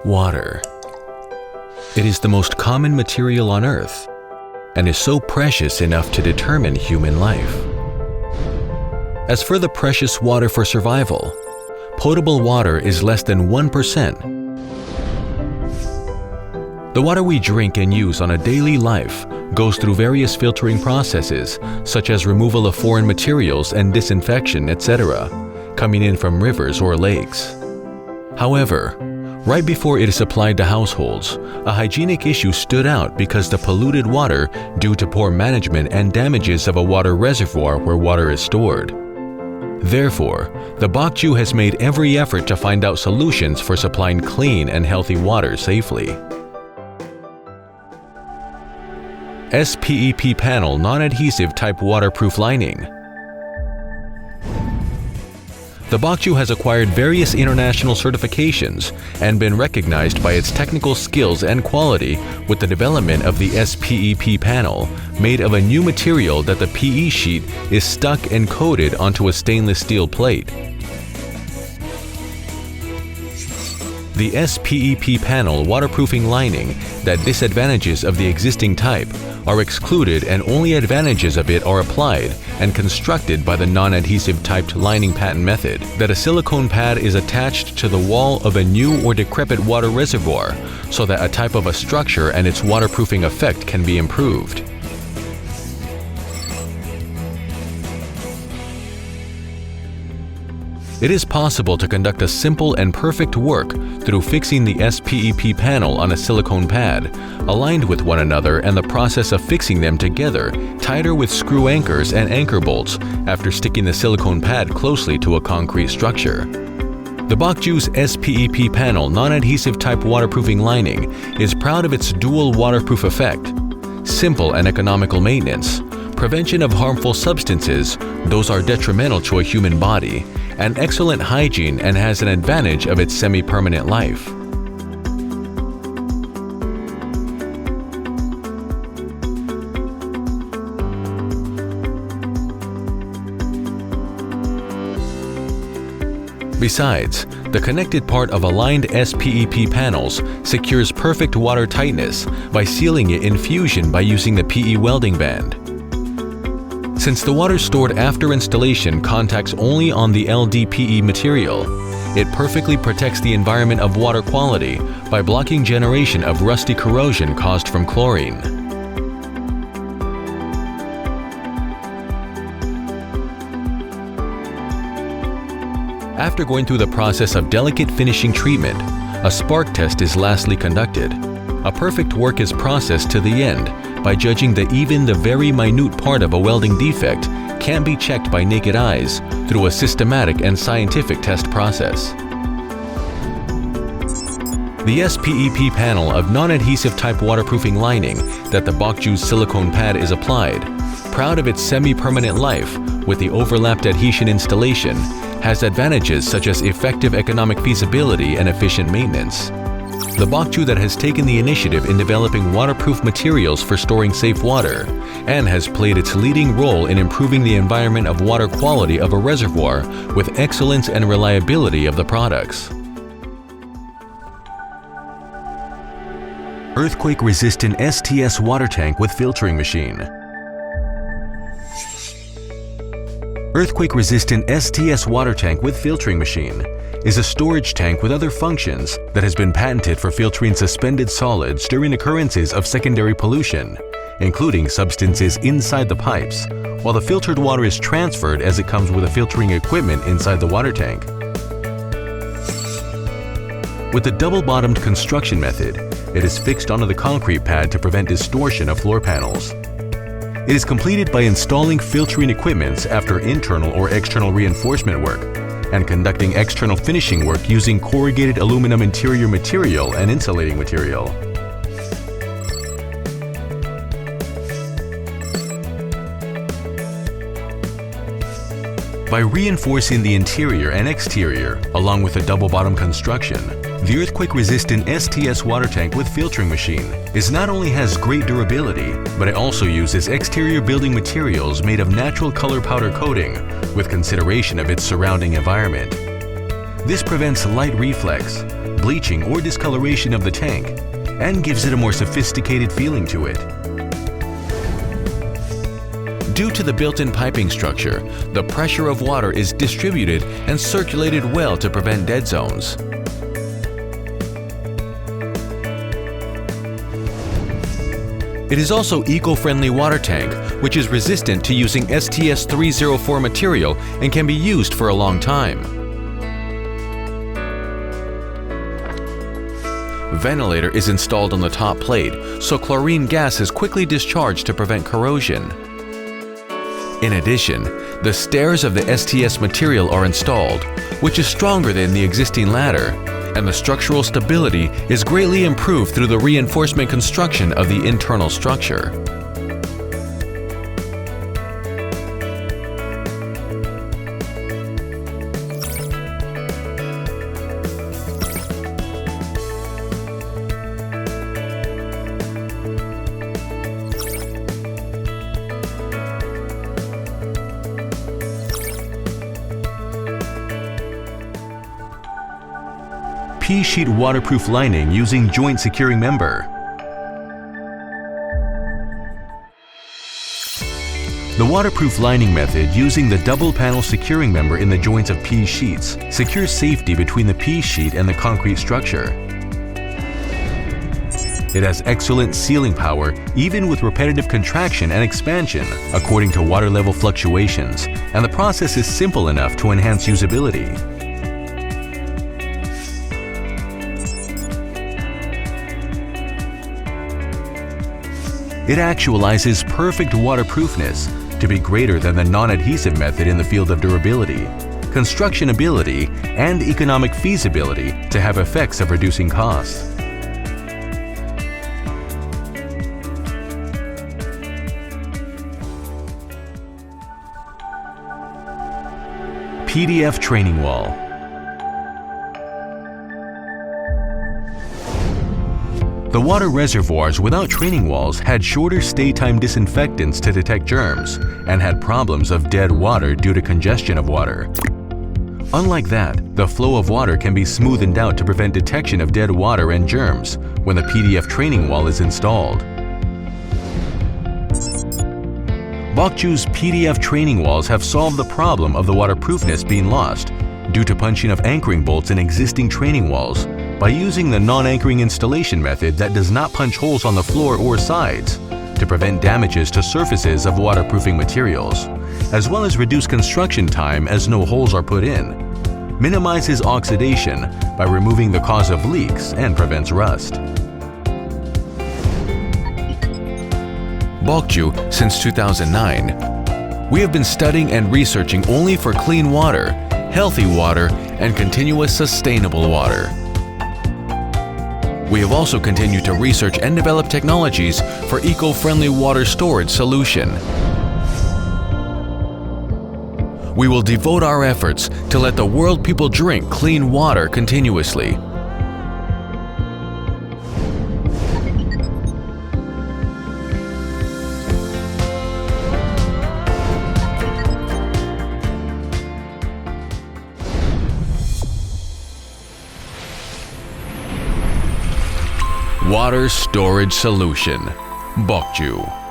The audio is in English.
Water. It is the most common material on Earth and is so precious enough to determine human life. As for the precious water for survival, potable water is less than 1%. The water we drink and use on a daily life goes through various filtering processes, such as removal of foreign materials and disinfection, etc., coming in from rivers or lakes. However, right before it is supplied to households, a hygienic issue stood out because the polluted water due to poor management and damages of a water reservoir where water is stored. Therefore, the Bokju has made every effort to find out solutions for supplying clean and healthy water safely. SPEP panel non-adhesive type waterproof lining. The Bokju has acquired various international certifications and been recognized by its technical skills and quality with the development of the SPEP panel, made of a new material that the PE sheet is stuck and coated onto a stainless steel plate. The SPEP panel waterproofing lining that disadvantages of the existing type are excluded and only advantages of it are applied and constructed by the non-adhesive typed lining patent method, that a silicone pad is attached to the wall of a new or decrepit water reservoir so that a type of a structure and its waterproofing effect can be improved. It is possible to conduct a simple and perfect work through fixing the SPEP panel on a silicone pad, aligned with one another, and the process of fixing them together tighter with screw anchors and anchor bolts after sticking the silicone pad closely to a concrete structure. The Bokju's SPEP panel non-adhesive type waterproofing lining is proud of its dual waterproof effect, simple and economical maintenance, prevention of harmful substances, those are detrimental to a human body, and excellent hygiene, and has an advantage of its semi-permanent life. Besides, the connected part of aligned SPEP panels secures perfect water tightness by sealing it in fusion by using the PE welding band. Since the water stored after installation contacts only on the LDPE material, it perfectly protects the environment of water quality by blocking generation of rusty corrosion caused from chlorine. After going through the process of delicate finishing treatment, a spark test is lastly conducted. A perfect work is processed to the end by judging that even the very minute part of a welding defect can't be checked by naked eyes through a systematic and scientific test process. The SPEP panel of non-adhesive type waterproofing lining that the Bokju's silicone pad is applied, proud of its semi-permanent life with the overlapped adhesion installation, has advantages such as effective economic feasibility and efficient maintenance. The Bokju that has taken the initiative in developing waterproof materials for storing safe water and has played its leading role in improving the environment of water quality of a reservoir with excellence and reliability of the products. Earthquake-resistant STS water tank with filtering machine. Earthquake-resistant STS water tank with filtering machine is a storage tank with other functions that has been patented for filtering suspended solids during occurrences of secondary pollution, including substances inside the pipes, while the filtered water is transferred as it comes with a filtering equipment inside the water tank. With the double-bottomed construction method, it is fixed onto the concrete pad to prevent distortion of floor panels. It is completed by installing filtering equipments after internal or external reinforcement work, and conducting external finishing work using corrugated aluminum interior material and insulating material. By reinforcing the interior and exterior along with a double-bottom construction, the earthquake-resistant STS water tank with filtering machine not only has great durability, but it also uses exterior building materials made of natural color powder coating with consideration of its surrounding environment. This prevents light reflex, bleaching or discoloration of the tank and gives it a more sophisticated feeling to it. Due to the built-in piping structure, the pressure of water is distributed and circulated well to prevent dead zones. It is also eco-friendly water tank, which is resistant to using STS-304 material and can be used for a long time. Ventilator is installed on the top plate, so chlorine gas is quickly discharged to prevent corrosion. In addition, the stairs of the STS material are installed, which is stronger than the existing ladder, and the structural stability is greatly improved through the reinforcement construction of the internal structure. P-sheet waterproof lining using joint securing member. The waterproof lining method using the double panel securing member in the joints of P-sheets secures safety between the P-sheet and the concrete structure. It has excellent sealing power even with repetitive contraction and expansion according to water level fluctuations, and the process is simple enough to enhance usability. It actualizes perfect waterproofness to be greater than the non-adhesive method in the field of durability, constructionability, and economic feasibility to have effects of reducing costs. PDF training wall. The water reservoirs without training walls had shorter stay-time disinfectants to detect germs and had problems of dead water due to congestion of water. Unlike that, the flow of water can be smoothened out to prevent detection of dead water and germs when the PDF training wall is installed. Bokju's PDF training walls have solved the problem of the waterproofness being lost due to punching of anchoring bolts in existing training walls by using the non-anchoring installation method that does not punch holes on the floor or sides to prevent damages to surfaces of waterproofing materials, as well as reduce construction time as no holes are put in, minimizes oxidation by removing the cause of leaks, and prevents rust. Bokju, since 2009, we have been studying and researching only for clean water, healthy water, and continuous sustainable water. We have also continued to research and develop technologies for eco-friendly water storage solution. We will devote our efforts to let the world people drink clean water continuously. Water storage solution. Bokju.